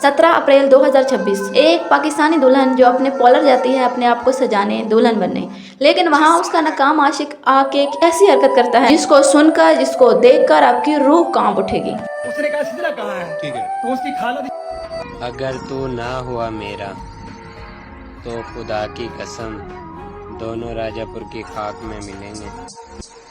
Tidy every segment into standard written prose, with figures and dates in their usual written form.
17 अप्रैल 2026 एक पाकिस्तानी दुल्हन जो अपने पॉलर जाती है अपने आप को सजाने, दुल्हन बनने, लेकिन वहाँ उसका नाकाम आशिक आके एक ऐसी हरकत करता है जिसको सुनकर, जिसको देखकर आपकी रूह कांप उठेगी। उसने कहा सिदरा कहाँ है? ठीक है, तो उसकी खाला अगर तू ना हुआ मेरा तो खुदा की कसम दोनों राजापुर की खाक में मिलेंगे।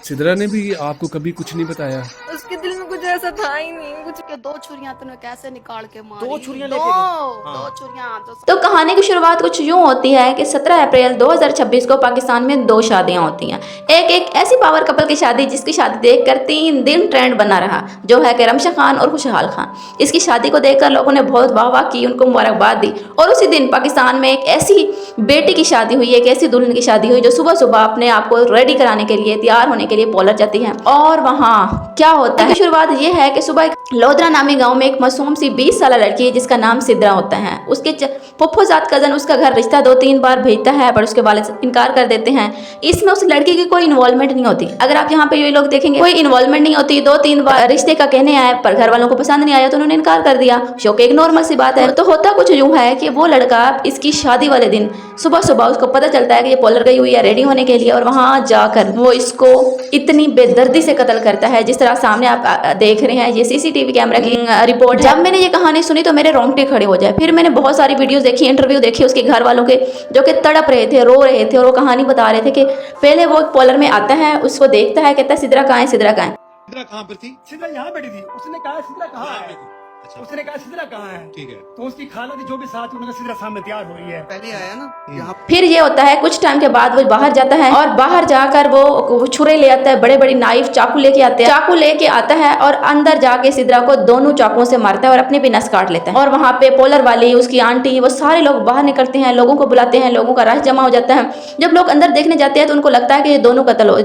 सिदरा ने भी आपको कभी कुछ नहीं बताया? उसके दिल में कुछ ऐसा था ही नहीं। कुछ के दो छुरियां तूने कैसे निकाल के मारी? दो छुरियां लेके गए? दो छुरियां तो कहानी की शुरुआत कुछ यूं होती है कि 17 अप्रैल 2026 को पाकिस्तान में 2 शादियां होती हैं। एक ऐसी पावर कपल की शादी जिसकी शादी देखकर 3 दिन ट्रेंड बना रहा, जो है कि रमशा खान और खुशहाल खान। इसकी शादी को देखकर लोगों ने बहुत वाह की, उनको मुबारकबाद दी। और उसी दिन पाकिस्तान में एक ऐसी बेटी की शादी हुई, एक ऐसी दुल्हन की शादी हुई जो सुबह सुबह अपने आप को रेडी कराने के लिए, तैयार होने के लिए पॉलर जाती है। और वहाँ क्या होता है, शुरुआत ये है कि सुबह लोधरा नामी गांव में एक मासूम सी 20 साल लड़की है जिसका नाम सिदरा होता है। उसके फुफ्फोजात कजन उसका घर रिश्ता 2-3 बार भेजता है, पर उसके वालिद इनकार कर देते हैं। इसमें उस लड़की की कोई इन्वॉल्वमेंट नहीं होती। अगर आप यहाँ पे ये लोग देखेंगे, कोई इन्वॉल्वमेंट नहीं होती। 2-3 बार रिश्ते का कहने आए, पर घर वालों को पसंद नहीं आया तो उन्होंने इनकार कर दिया। शो के एक नॉर्मल सी बात है। तो होता कुछ यूं है कि वो लड़का इसकी शादी वाले दिन सुबह सुबह उसको पता चलता है कि ये पॉलर गई हुई है रेडी होने के लिए, और वहां जाकर वो इसको इतनी बेदर्दी से कत्ल करता है जिस तरह सामने आप देख रहे हैं। ये सीसीटीवी कैमरा की रिपोर्ट। जब मैंने ये कहानी सुनी तो मेरे रोंगटे खड़े हो जाए। फिर मैंने बहुत सारी वीडियोस देखी, इंटरव्यू देखे उसके घर वालों के, जो कि तड़प रहे थे, रो रहे थे, और वो कहानी बता रहे थे कि पहले वो पॉलर में आता है, उसको देखता है, कहता है सिदरा कहाँ है, सिदरा कहाँ है। सिदरा कहाँ पर थी? सिदरा यहाँ बैठी थी। उसने कहा सिदरा कहाँ है? अच्छा। उसने कहा सिदरा कहाँ है? ठीक है, तो उसकी खाला थी जो भी साथ, उन्होंने सिदरा सामने तैयार हो रही है, पहले आया ना यहाँ। फिर ये होता है कुछ टाइम के बाद वो बाहर जाता है, और बाहर जाकर वो छुरे ले आता है, बड़े बड़े नाइफ, चाकू लेके आते हैं। चाकू लेके आता है और अंदर जाके सिदरा को दोनों चाकुओं से मारता है और अपने भी नस काट लेता है। और वहाँ पे पॉलर वाली, उसकी आंटी, वो सारे लोग बाहर निकलते हैं, लोगों को बुलाते हैं, लोगों का रश जमा हो जाता है। जब लोग अंदर देखने जाते हैं तो उनको लगता है कि ये दोनों कत्ल हो,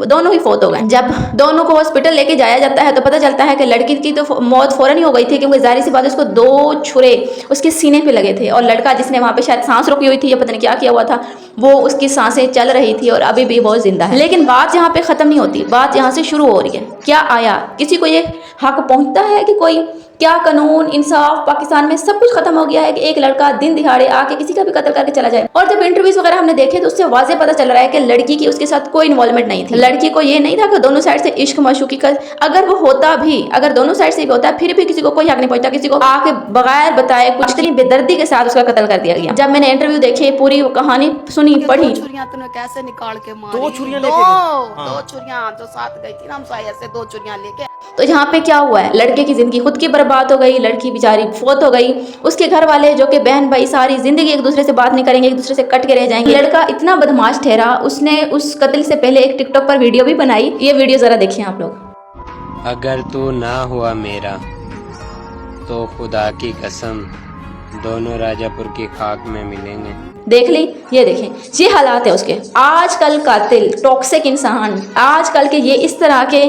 दोनों ही फौत हो गए। जब दोनों को हॉस्पिटल लेके जाया जाता है तो पता चलता है कि लड़की की तो मौत फौरन ही हो गई थी, क्योंकि जाहिर सी बात है उसको 2 छुरे उसके सीने पे लगे थे। और लड़का जिसने वहां पे शायद सांस रोकी हुई थी या पता नहीं क्या किया हुआ था, वो उसकी सांसें चल रही थी और अभी भी वो जिंदा है। लेकिन बात यहाँ पे खत्म नहीं होती, बात यहाँ से शुरू हो रही है। क्या आया, किसी को ये हक पहुंचता है कि कोई, क्या कानून इंसाफ पाकिस्तान में सब कुछ खत्म हो गया है कि एक लड़का दिन दिहाड़े आके किसी का भी कत्ल करके चला जाए। और जब इंटरव्यूज वगैरह हमने देखे तो उससे वाज़ेह पता चल रहा है कि लड़की की उसके साथ कोई इन्वॉल्वमेंट नहीं थी। लड़की को ये नहीं था कि दोनों साइड से इश्क माशूकी का, अगर वो होता भी, अगर दोनों साइड से भी होता फिर भी किसी को कोई हक नहीं पहुंचता, किसी को आके बगैर बताए कुछ इतनी बेदर्दी के साथ उसका कत्ल कर दिया गया। जब मैंने इंटरव्यू देखे, पूरी कहानी सुनी, पढ़ी, छुरियां तूने कैसे निकाल के मारी? दो छुरियां लेके गए? दो छुरियां जो साथ गई थी ना हम साया से, 2 छुरियां लेके। तो यहाँ पे क्या हुआ है, लड़के की जिंदगी खुद की बर्बाद हो गई, लड़की बेचारी फौत हो गई। उसके घर वाले जो कि बहन भाई सारी जिंदगी एक दूसरे से बात नहीं करेंगे, एक दूसरे से कट के रह जाएंगे। लड़का इतना बदमाश ठहरा, उसने उस कत्ल से पहले एक टिकटॉक पर वीडियो भी बनाई। ये वीडियो जरा देखिए आप लोग। अगर तू ना हुआ मेरा तो खुदा की कसम दोनों राजापुर की खाक में मिलेंगे। देख ली, ये देखें, ये हालात है उसके। आजकल कातिल, टॉक्सिक इंसान, आजकल के ये इस तरह के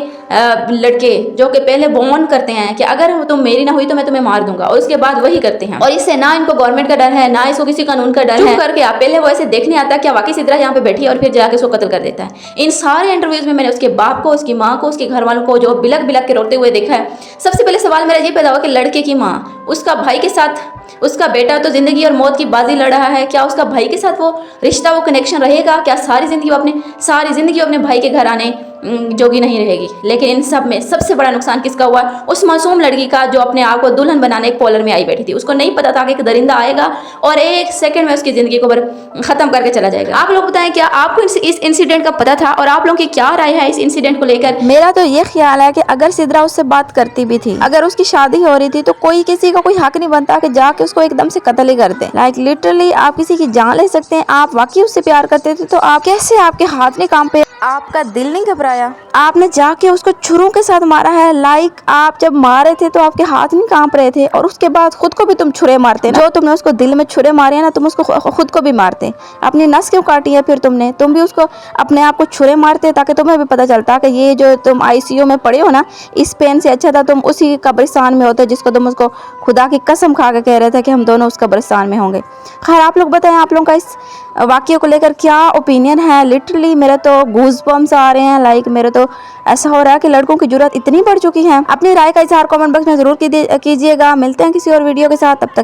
लड़के जो कि पहले वार्न करते हैं कि अगर तुम मेरी ना हुई तो मैं तुम्हें मार दूंगा, और उसके बाद वही करते हैं। और इससे ना इनको गवर्नमेंट का डर है, ना इसको किसी कानून का डर है। करके आप पहले वो ऐसे देखने आता है क्या वाकई सिदरा यहाँ पे बैठी है, और फिर जाके उसको कत्ल कर देता है। इन सारे इंटरव्यूज में मैंने उसके बाप को, उसकी माँ को, उसके घर वालों को जो बिलक बिलक के रोते हुए देखा है। सबसे पहले सवाल मेरा ये पैदा हुआ कि लड़के की माँ उसका भाई के साथ, उसका बेटा तो जिंदगी और मौत की बाजी लड़ रहा है, क्या उसका भाई के साथ वो रिश्ता, वो कनेक्शन रहेगा? क्या सारी जिंदगी वो अपने भाई के घर आने जोगी नहीं रहेगी? लेकिन इन सब में सबसे बड़ा नुकसान किसका हुआ? उस मासूम लड़की का जो अपने आप को दुल्हन बनाने एक पॉलर में आई बैठी थी। उसको नहीं पता था कि एक दरिंदा आएगा और 1 सेकंड में उसकी जिंदगी को खत्म करके चला जाएगा। आप लोग बताएं, क्या आपको इस इंसिडेंट का पता था, और आप लोगों की क्या राय है इस इंसिडेंट को लेकर? मेरा तो ये ख्याल है कि अगर सिदरा उससे बात करती भी थी, अगर उसकी शादी हो रही थी, तो कोई किसी का कोई हक नहीं बनता कि जाके उसको एकदम से कत्ल ही कर दे। लाइक लिटरली आप किसी की जान ले सकते हैं। आप वाकई उससे प्यार करते थे तो आप कैसे, आपके हाथ नहीं कांपे, आपका दिल नहीं घबराया, आपने जाके उसको छुरों के साथ मारा है। लाइक आप जब मारे थे तो आपके हाथ नहीं कांप रहे थे, और उसके बाद खुद को भी तुम छुरे मारते ना। जो तुमने उसको दिल में छुरे मारे हैं ना, तुम उसको खुद को भी मारते। अपनी नस क्यों काटी है फिर तुम भी उसको अपने आप को छुरे मारते, ताकि तुम्हें भी पता चलता कि ये जो तुम ICU में पड़े हो ना, इस पेन से अच्छा था तुम उसी कब्रिस्तान में होते जिसको तुम उसको खुदा की कसम खा के कह रहे थे कि हम दोनों उस कब्रिस्तान में होंगे। खैर, आप लोग बताएं, आप लोगों का इस वाक़ये को लेकर क्या ओपिनियन है? लिटरली मेरा तो गूज गूज़बम्स आ रहे हैं। लाइक मेरे तो ऐसा हो रहा है कि लड़कों की जरूरत इतनी बढ़ चुकी है। अपनी राय का इजहार कमेंट बॉक्स में जरूर कीजिएगा। मिलते हैं किसी और वीडियो के साथ, तब तक